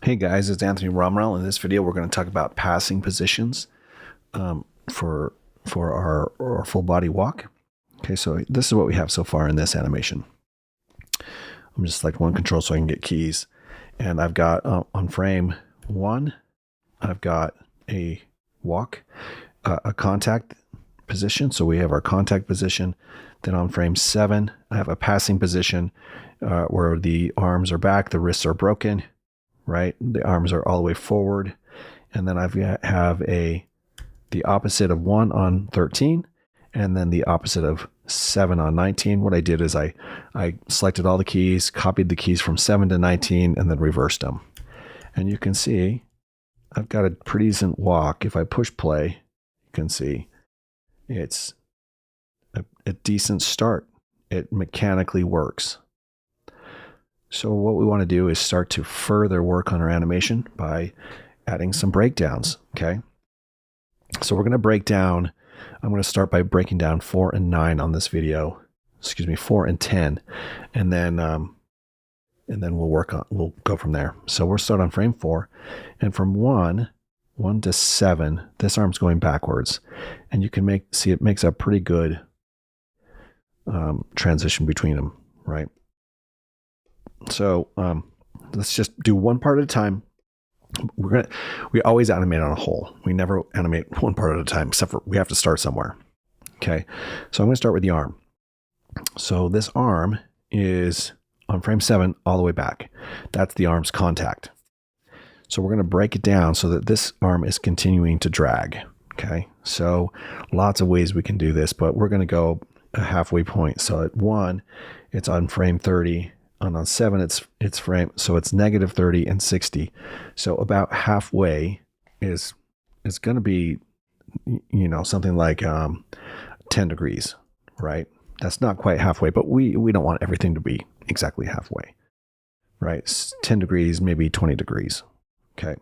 Hey guys, it's Anthony Romrell. In this video, we're going to talk about passing positions for our full body walk. Okay, so this is what we have so far in this animation. I'm just select one control so I can get keys, and I've got on frame 1, I've got a walk, a contact position. So we have our contact position. Then on frame 7, I have a passing position where the arms are back, the wrists are broken. Right, the arms are all the way forward, and then I have the opposite of 1 on 13, and then the opposite of 7 on 19. What I did is I selected all the keys, copied the keys from 7 to 19, and then reversed them. And you can see I've got a pretty decent walk. If I push play, you can see it's a decent start. It mechanically works. So what we want to do is start to further work on our animation by adding some breakdowns, okay? So we're going to break down, I'm going to start by breaking down 4 and 9 on this video, 4 and 10, and then we'll go from there. So we'll start on frame 4, and from 1 to 7, this arm's going backwards, and you can see it makes a pretty good transition between them, right? So let's just do one part at a time. We always animate on a whole. We never animate one part at a time, except for we have to start somewhere. Okay, so I'm going to start with the arm. So this arm is on frame 7 all the way back. That's the arm's contact. So we're going to break it down so that this arm is continuing to drag. Okay, so lots of ways we can do this, but we're going to go a halfway point. So at 1, it's on frame 30. And on 7, it's frame, so it's negative 30 and 60. So about halfway is going to be, something like 10 degrees, right? That's not quite halfway, but we don't want everything to be exactly halfway, right? 10 degrees, maybe 20 degrees, okay?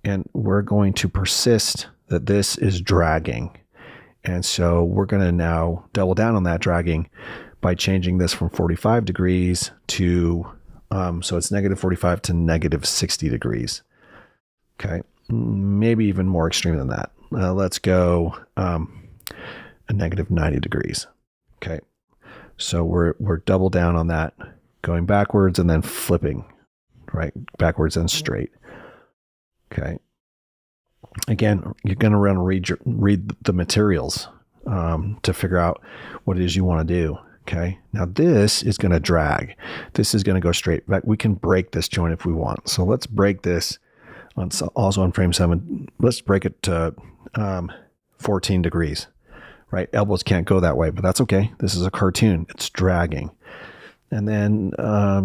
And we're going to persist that this is dragging. And so we're going to now double down on that dragging by changing this from 45 degrees to, so it's negative 45 to negative 60 degrees. Okay, maybe even more extreme than that. Let's go a negative 90 degrees. Okay, so we're double down on that, going backwards and then flipping, right? Backwards and straight. Okay. Again, you're going to want to read the materials to figure out what it is you want to do. Okay, now this is going to drag. This is going to go straight back. We can break this joint if we want. So let's break this also on frame 7. Let's break it to 14 degrees, right? Elbows can't go that way, but that's okay. This is a cartoon. It's dragging. And then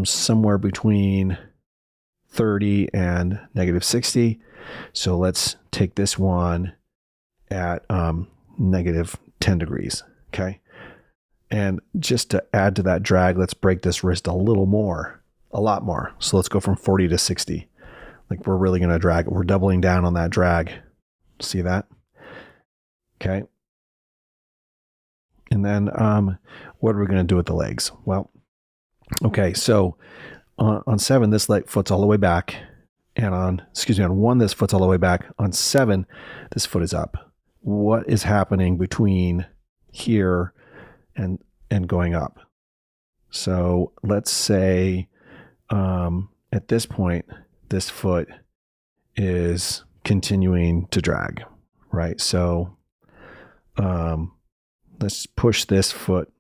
somewhere between 30 and negative 60. So let's take this one at negative 10 degrees, okay? And just to add to that drag, let's break this wrist a lot more. So let's go from 40 to 60. Like we're really going to drag it. We're doubling down on that drag. See that? Okay. And then what are we going to do with the legs? Well, okay, so on 7, this leg foot's all the way back. And on 1, this foot's all the way back. On 7, this foot is up. What is happening between here and going up? So let's say at this point, this foot is continuing to drag, right? So let's push this foot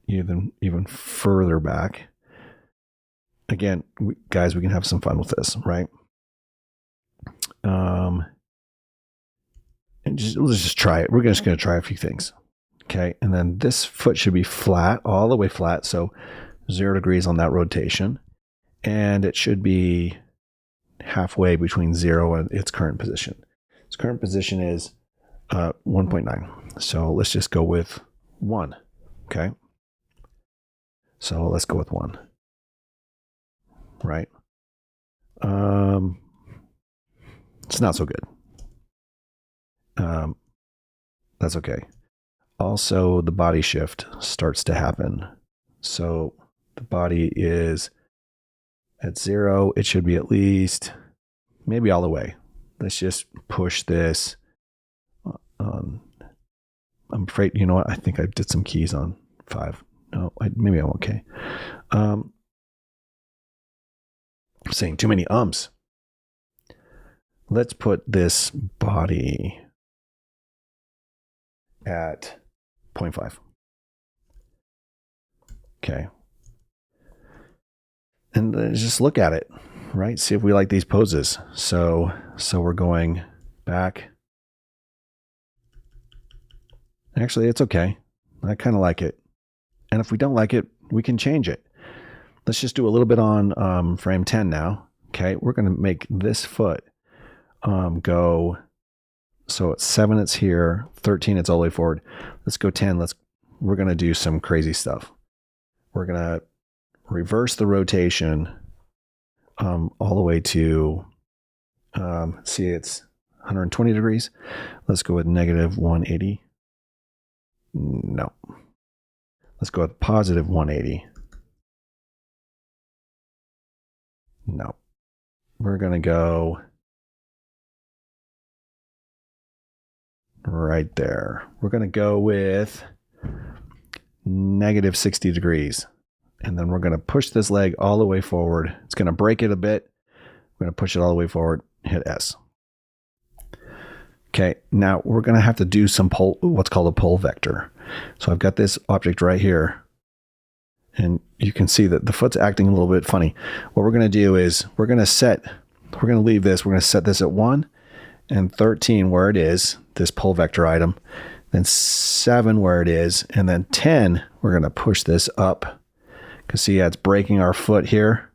even further back. Again, guys, we can have some fun with this, right? And let's just try it. We're just going to try a few things. Okay, and then this foot should be flat, all the way flat, so 0 degrees on that rotation. And it should be halfway between 0 and its current position. Its current position is 1.9. So let's just go with 1, okay? So let's go with 1, right? It's not so good. That's okay. Also, the body shift starts to happen. So the body is at 0. It should be at least maybe all the way. Let's just push this. I'm afraid, you know what? I think I did some keys on 5. No, maybe I'm okay. I'm saying too many ums. Let's put this body at 0.5. Okay. And just look at it, right? See if we like these poses. So we're going back. Actually, it's okay. I kind of like it. And if we don't like it, we can change it. Let's just do a little bit on frame 10 now. Okay, we're going to make this foot go. So at 7, it's here. 13, it's all the way forward. Let's go 10. We're going to do some crazy stuff. We're going to reverse the rotation all the way to, see, it's 120 degrees. Let's go with negative 180. No. Let's go with positive 180. No. We're going to go right there. We're going to go with negative 60 degrees. And then we're going to push this leg all the way forward. It's going to break it a bit. We're going to push it all the way forward, hit S. Okay, now we're going to have to do some what's called a pole vector. So I've got this object right here. And you can see that the foot's acting a little bit funny. What we're going to do is we're going to leave this. We're going to set this at 1 and 13 where it is, this pole vector item. Then 7 where it is. And then 10, we're going to push this up. Because see, it's breaking our foot here.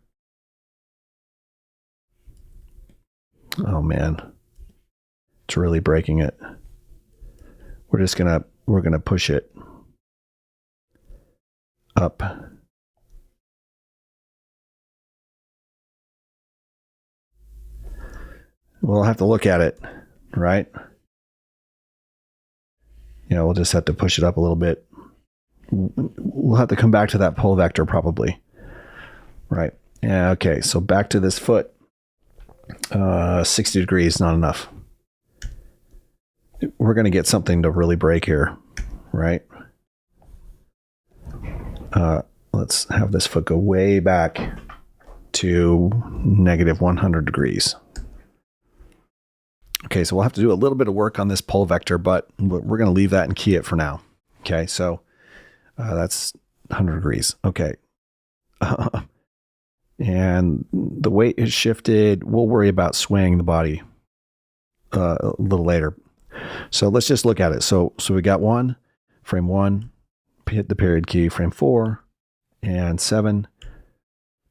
Oh man, it's really breaking it. We're gonna push it up. We'll have to look at it, right? We'll just have to push it up a little bit. We'll have to come back to that pole vector probably. Right. Yeah, okay, so back to this foot. 60 degrees, not enough. We're going to get something to really break here, right? Let's have this foot go way back to negative 100 degrees. Okay, so we'll have to do a little bit of work on this pole vector, but we're going to leave that and key it for now. Okay, so that's 100 degrees. Okay. And the weight is shifted. We'll worry about swaying the body a little later. So let's just look at it. So we got frame 1, hit the period key, frame 4, and 7,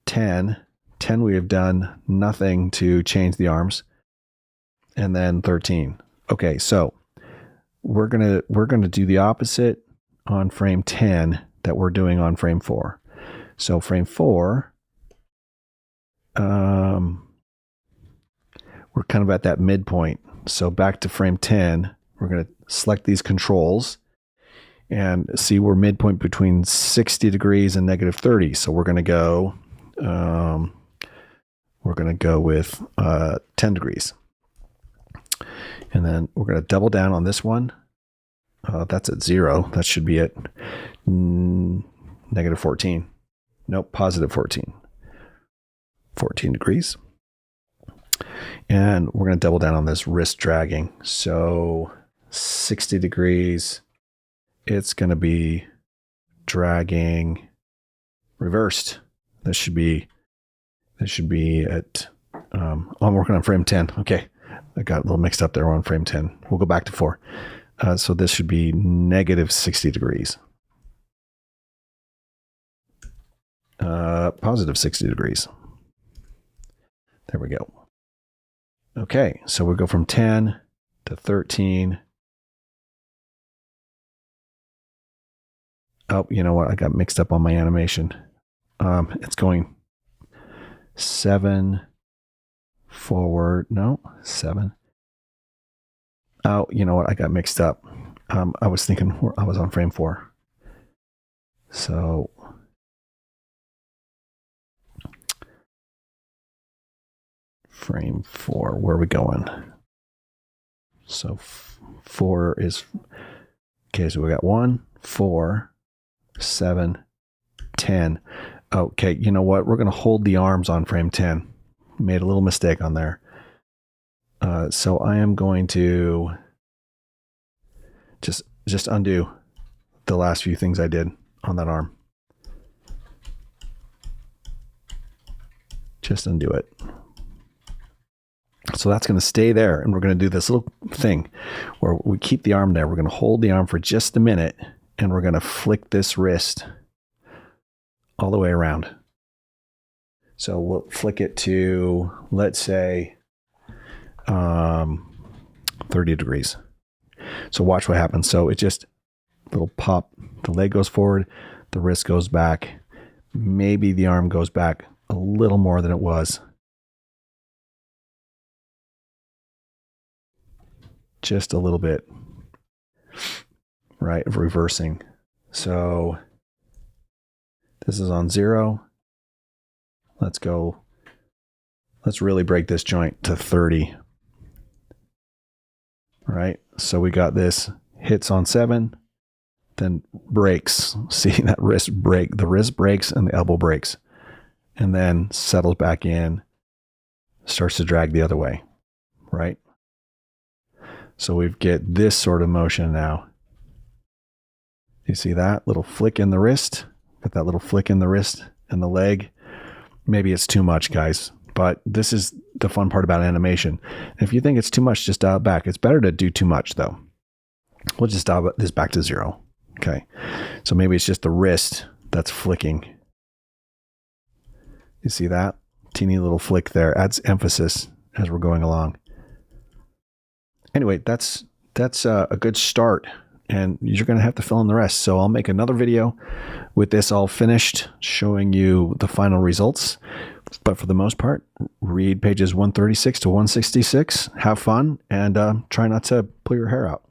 10. 10, we have done nothing to change the arms. And then 13. Okay, so we're gonna do the opposite on frame 10 that we're doing on frame 4. So frame 4, we're kind of at that midpoint. So back to frame 10, we're going to select these controls and see we're midpoint between 60 degrees and negative 30. So we're going to go, with 10 degrees. And then we're going to double down on this one. That's at 0. That should be at negative 14. Nope, positive 14. 14 degrees. And we're going to double down on this wrist dragging. So 60 degrees, it's going to be dragging reversed. This should be at, I'm working on frame 10. Okay. I got a little mixed up there on frame 10. We'll go back to 4. So this should be negative 60 degrees. Positive 60 degrees. There we go. Okay, so we'll go from 10 to 13. Oh, you know what? I got mixed up on my animation. It's going 7 forward. No, 7. Oh, you know what? I got mixed up. I was thinking I was on frame 4. So frame 4. Where are we going? So 4 is, okay, so we got 1, 4, 7, 10. Okay, you know what? We're going to hold the arms on frame 10. Made a little mistake on there. So I am going to just undo the last few things I did on that arm. Just undo it. So that's going to stay there, and we're going to do this little thing where we keep the arm there. We're going to hold the arm for just a minute, and we're going to flick this wrist all the way around. So we'll flick it to, let's say, 30 degrees. So watch what happens. So it just, little pop, the leg goes forward, the wrist goes back. Maybe the arm goes back a little more than it was. Just a little bit, right, of reversing. So this is on 0. Let's go. Let's really break this joint to 30. Right? So we got this, hits on 7, then breaks. See that wrist break? The wrist breaks and the elbow breaks. And then settles back in, starts to drag the other way. Right? So we get this sort of motion now. You see that little flick in the wrist? Got that little flick in the wrist and the leg. Maybe it's too much, guys, but this is the fun part about animation. If you think it's too much, just dial it back. It's better to do too much, though. We'll just dial this back to 0. Okay. So maybe it's just the wrist that's flicking. You see that? Teeny little flick there. Adds emphasis as we're going along. Anyway, that's a good start, and you're going to have to fill in the rest. So I'll make another video with this all finished, showing you the final results. But for the most part, read pages 136 to 166, have fun, and try not to pull your hair out.